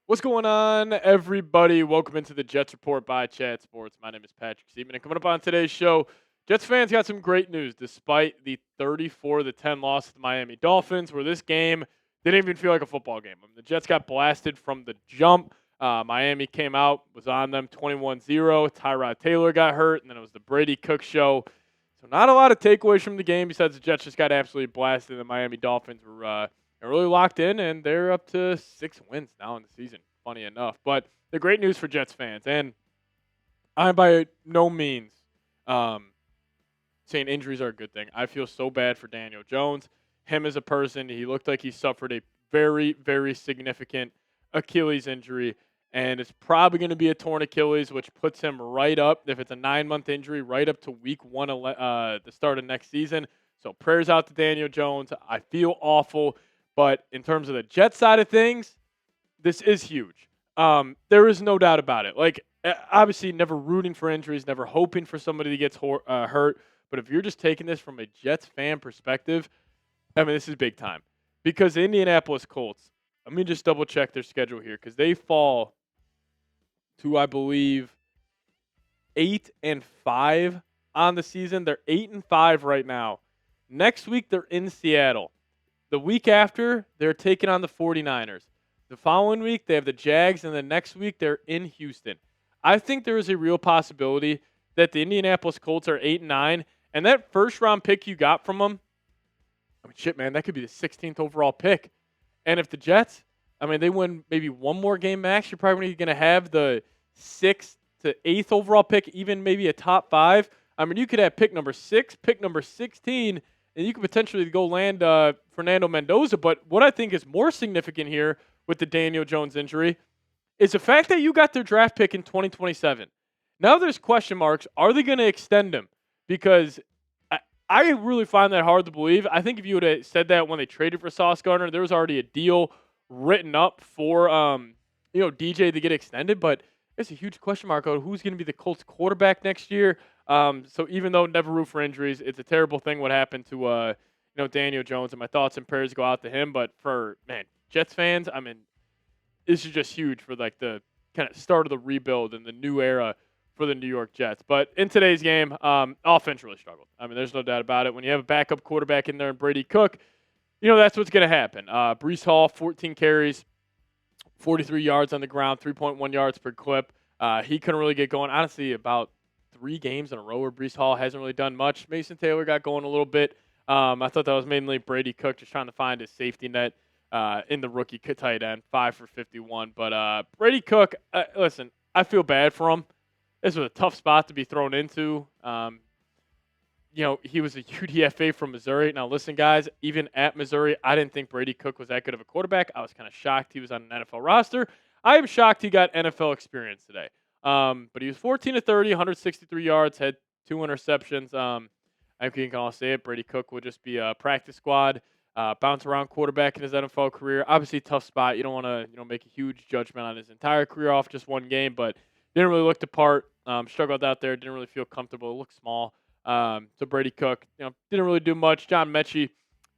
What's going on, everybody? Welcome into the Jets Report by Chat Sports. My name is Patrick Siepman, and coming up on today's show, Jets fans got some great news despite the 34-10 loss to the Miami Dolphins, where this game didn't even feel like a football game. The Jets got blasted from the jump. Miami came out, was on them 21-0. Tyrod Taylor got hurt, and then it was the Brady Cook show. So not a lot of takeaways from the game besides the Jets just got absolutely blasted. The Miami Dolphins were they're really locked in, and they're up to 6 wins now in the season, funny enough. But the great news for Jets fans, and I'm by no means um, saying injuries are a good thing. I feel so bad for Daniel Jones. Him as a person, he looked like he suffered a very, very significant Achilles injury, and it's probably going to be a torn Achilles, which puts him right up, if it's a 9-month injury, right up to week one, the start of next season. So prayers out to Daniel Jones. I feel awful. But in terms of the Jet side of things, this is huge. There is no doubt about it. Like, obviously, never rooting for injuries, never hoping for somebody to get hurt. But if you're just taking this from a Jets fan perspective, I mean, this is big time. Because the Indianapolis Colts, let me just double check their schedule here, because they fall to, I believe, 8-5 on the season. They're 8-5 right now. Next week, they're in Seattle. The week after, they're taking on the 49ers. The following week, they have the Jags, and the next week, they're in Houston. I think there is a real possibility that the Indianapolis Colts are 8-9, and that first-round pick you got from them, I mean, shit, man, that could be the 16th overall pick. And if the Jets, I mean, they win maybe one more game max, you're probably going to have the 6th to 8th overall pick, even maybe a top 5. I mean, you could have pick number 6, pick number 16, and you could potentially go land Fernando Mendoza. But what I think is more significant here with the Daniel Jones injury is the fact that you got their draft pick in 2027. Now there's question marks. Are they going to extend him? Because I really find that hard to believe. I think if you would have said that when they traded for Sauce Gardner, there was already a deal written up for DJ to get extended. But it's a huge question mark on who's going to be the Colts quarterback next year. So even though never root for injuries, it's a terrible thing what happened to Daniel Jones, and my thoughts and prayers go out to him. But for Jets fans, I mean, this is just huge for like the kind of start of the rebuild and the new era for the New York Jets. But in today's game, offense really struggled. I mean, there's no doubt about it. When you have a backup quarterback in there and Brady Cook, that's what's going to happen. Breece Hall, 14 carries, 43 yards on the ground, 3.1 yards per clip. He couldn't really get going. Honestly, about 3 games in a row where Breece Hall hasn't really done much. Mason Taylor got going a little bit. I thought that was mainly Brady Cook just trying to find his safety net in the rookie tight end, 5 for 51. But Brady Cook, listen, I feel bad for him. This was a tough spot to be thrown into. He was a UDFA from Missouri. Now, listen, guys, even at Missouri, I didn't think Brady Cook was that good of a quarterback. I was kind of shocked he was on an NFL roster. I am shocked he got NFL experience today. But he was 14 to 30, 163 yards, had 2 interceptions. I think you can all say it. Brady Cook will just be a practice squad, bounce around quarterback in his NFL career. Obviously, tough spot. You don't want to make a huge judgment on his entire career off just one game, but didn't really look the part. Struggled out there. Didn't really feel comfortable. Looked small. So Brady Cook, didn't really do much. John Mechie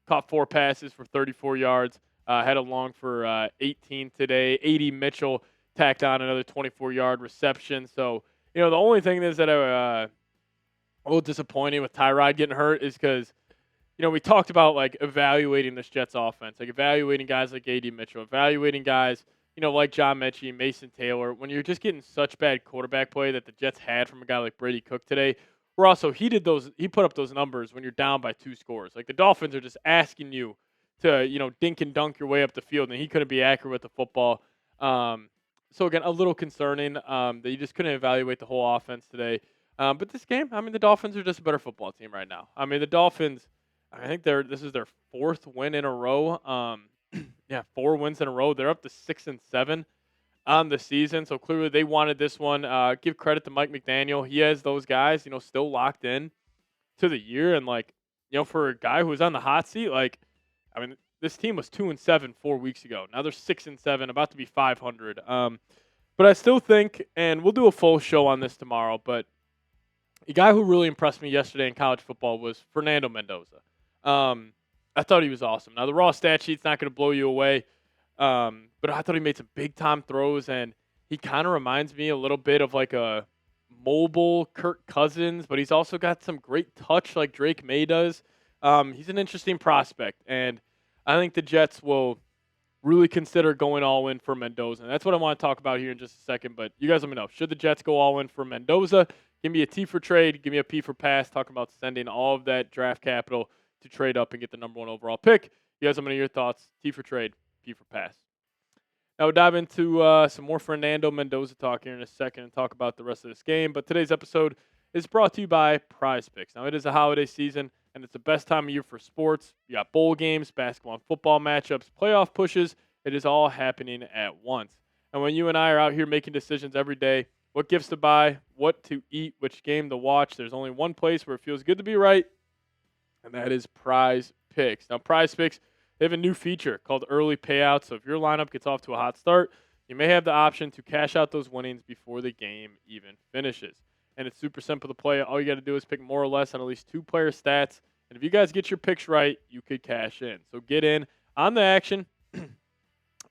caught 4 passes for 34 yards. Had a long for 18 today. 80 Mitchell tacked on another 24-yard reception. So, the only thing is that a little disappointing with Tyrod getting hurt is because, we talked about, like, evaluating this Jets offense, like evaluating guys like A.D. Mitchell, evaluating guys, like John Mechie, Mason Taylor. When you're just getting such bad quarterback play that the Jets had from a guy like Brady Cook today, where also he put up those numbers when you're down by 2 scores. Like, the Dolphins are just asking you to, dink and dunk your way up the field, and he couldn't be accurate with the football. So, again, a little concerning that you just couldn't evaluate the whole offense today. But this game, I mean, the Dolphins are just a better football team right now. I mean, the Dolphins, I think this is their 4th win in a row. 4 wins in a row. They're up to 6-7 on the season. So clearly they wanted this one. Give credit to Mike McDaniel. He has those guys, still locked in to the year. And for a guy who was on the hot seat, this team was 2-7 4 weeks ago. Now they're 6-7, about to be 500. But I still think, and we'll do a full show on this tomorrow, but a guy who really impressed me yesterday in college football was Fernando Mendoza. I thought he was awesome. Now, the raw stat sheet's not going to blow you away. But I thought he made some big time throws, and he kind of reminds me a little bit of like a mobile Kirk Cousins, but he's also got some great touch like Drake May does. He's an interesting prospect, and I think the Jets will really consider going all in for Mendoza. And that's what I want to talk about here in just a second. But you guys let me know. Should the Jets go all in for Mendoza? Give me a T for trade. Give me a P for pass. Talking about sending all of that draft capital to trade up and get the number 1 overall pick. You guys let me know your thoughts. T for trade, P for pass. Now we'll dive into some more Fernando Mendoza talk here in a second and talk about the rest of this game. But today's episode is brought to you by Prize Picks. Now it is a holiday season, and it's the best time of year for sports. You got bowl games, basketball and football matchups, playoff pushes. It is all happening at once. And when you and I are out here making decisions every day, what gifts to buy, what to eat, which game to watch, there's only one place where it feels good to be right, and that is Prize Picks. Now, Prize Picks, they have a new feature called early payouts. So if your lineup gets off to a hot start, you may have the option to cash out those winnings before the game even finishes. And it's super simple to play. All you got to do is pick more or less on at least 2 player stats. And if you guys get your picks right, you could cash in. So get in on the action.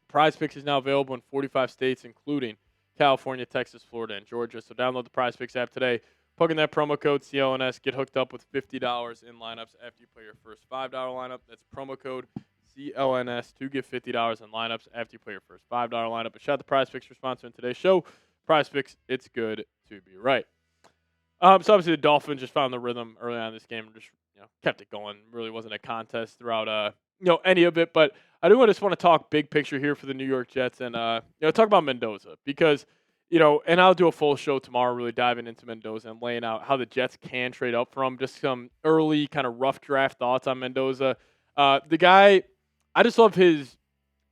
Prize Picks is now available in 45 states, including California, Texas, Florida, and Georgia. So download the Prize Picks app today. Plug in that promo code CLNS. Get hooked up with $50 in lineups after you play your first $5 lineup. That's promo code CLNS to get $50 in lineups after you play your first $5 lineup. But shout out to Prize Picks for sponsoring today's show. Prize Picks, it's good to be right. So obviously the Dolphins just found the rhythm early on in this game and just kept it going. Really wasn't a contest throughout any of it. But I do just want to talk big picture here for the New York Jets and talk about Mendoza because and I'll do a full show tomorrow, really diving into Mendoza and laying out how the Jets can trade up from. Just some early kind of rough draft thoughts on Mendoza. The guy, I just love his.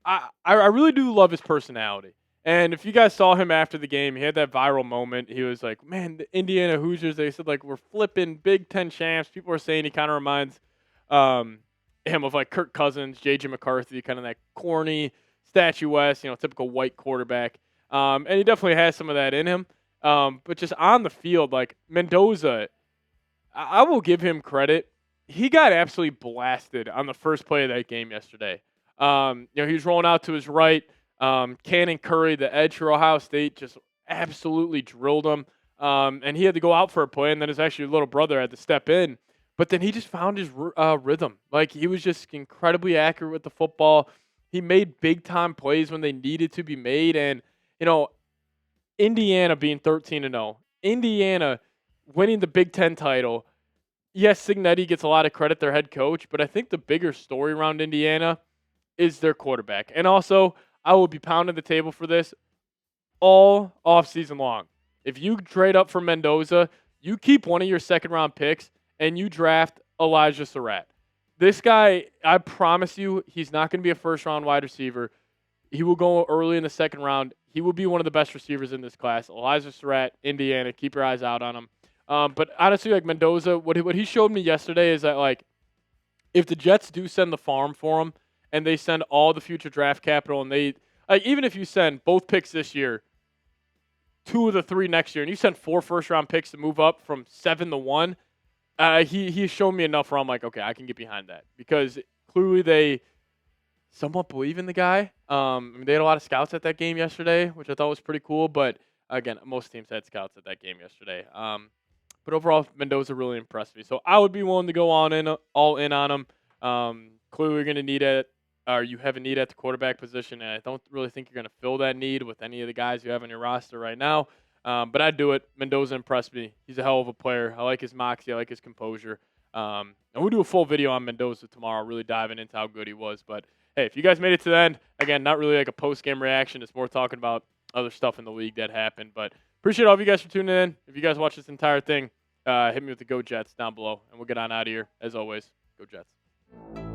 I really do love his personality. And if you guys saw him after the game, he had that viral moment. He was like, "Man, the Indiana Hoosiers." They said like we're flipping Big Ten champs. People are saying he kind of reminds him of like Kirk Cousins, J.J. McCarthy, kind of that corny, statuesque, typical white quarterback. And he definitely has some of that in him. But just on the field, like Mendoza, I will give him credit. He got absolutely blasted on the first play of that game yesterday. He was rolling out to his right. Cannon Curry, the edge for Ohio State, just absolutely drilled him. And he had to go out for a play, and then his actually little brother had to step in. But then he just found his rhythm. Like, he was just incredibly accurate with the football. He made big-time plays when they needed to be made. And, Indiana being 13-0, Indiana winning the Big Ten title. Yes, Cignetti gets a lot of credit, their head coach, but I think the bigger story around Indiana is their quarterback. And also, I will be pounding the table for this all offseason long. If you trade up for Mendoza, you keep one of your second-round picks, and you draft Elijah Surratt. This guy, I promise you, he's not going to be a first-round wide receiver. He will go early in the second round. He will be one of the best receivers in this class. Elijah Surratt, Indiana. Keep your eyes out on him. But honestly, like Mendoza, what he showed me yesterday is that, like, if the Jets do send the farm for him and they send all the future draft capital and they – like, even if you send both picks this year, 2 of the 3 next year, and you send 4 first-round picks to move up from 7 to 1, he's shown me enough where I'm like, okay, I can get behind that. Because clearly they somewhat believe in the guy. They had a lot of scouts at that game yesterday, which I thought was pretty cool. But, again, most teams had scouts at that game yesterday. But overall, Mendoza really impressed me. So I would be willing to go all in on him. Clearly you're going to need it, or you have a need at the quarterback position, and I don't really think you're going to fill that need with any of the guys you have on your roster right now. But I'd do it. Mendoza impressed me. He's a hell of a player. I like his moxie. I like his composure. And we'll do a full video on Mendoza tomorrow, really diving into how good he was. But, hey, if you guys made it to the end, again, not really like a post-game reaction. It's more talking about other stuff in the league that happened. But appreciate all of you guys for tuning in. If you guys watch this entire thing, hit me with the Go Jets down below. And we'll get on out of here. As always, Go Jets.